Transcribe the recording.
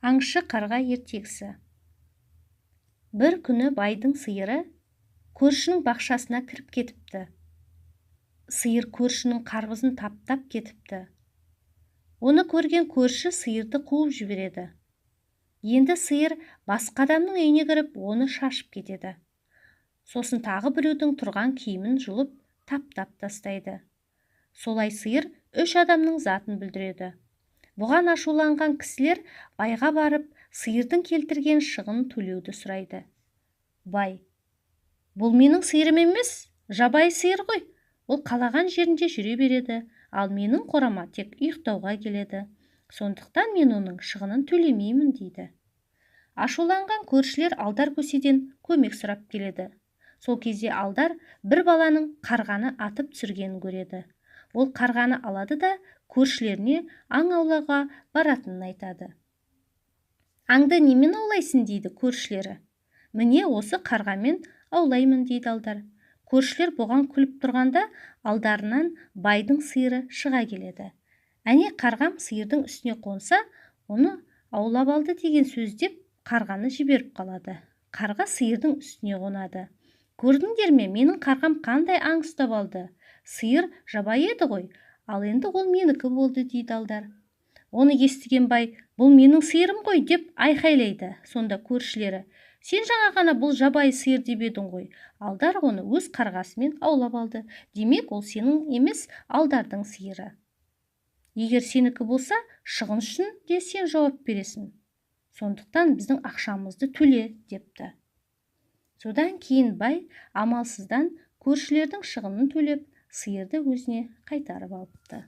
Аңшы қарға ертегісі. Бір күні байдың сиыры көршінің бақшасына кіріп кетіпті. Сиыр көршінің қарбызын таптап кетіпті. Оны көрген көрші сиырды қуып жібереді. Енді сиыр басқа адамның үйіне кіріп, оны шашып кетеді. Сосын тағы біреудің тұрған киімін жұлып, таптап тастайды. Солай сиыр 3 адамның затын бүлдіреді. Бұған ашуланған кісілер байға барып, сиырдың келтірген шығынын төлеуді сұрайды. Бай: "Бұл менің сиырым емес, жабайы сиыр ғой. Ол қалаған жерінде жүре береді, ал менің қорама тек ұйықтауға келеді. Сондықтан мен оның шығынын төлемеймін" дейді. Ашуланған көршілер алдар көседен көмек сұрап келеді. Сол кезде алдар бір баланың қарғаны атып түсіргенін көреді. Ол қарғаны алады да көршілеріне аң аулауға баратынын айтады. "Аңды немен аулайсың?" дейді көршілері. "Міне осы қарғамен аулаймын" дейді алдар. Көршілер бұған күліп тұрғанда алдарынан байдың сиыры шыға келеді. "Әне қарғам сиырдың үстіне қонса, оны аулап алды" деген сөз деп қарғаны жіберіп қалады. Қарға сиырдың үстіне қонады. "Көрдіңдер ме, менің қарғам қандай аң ұстап алды? Сиыр жабайы еді ғой, ал енді ол менікі болды" дейді алдар. Оны естіген бай: "Бұл менің сиырым ғой" деп айқайлайды. Сонда көршілері: "Сен жаңа ғана бұл жабайы сиыр деп едің ғой. Алдар оны өз қарғасымен аулап алды. Демек ол сенің емес, алдардың сиыры. Егер сенікі болса, шығын үшін де сен жауап бересің. Сондықтан біздің ақшамызды төле" депті. Содан кейін бай амалсыздан көршілердің шығынын төлеп, сиырды өзіне қайтарып алыпты.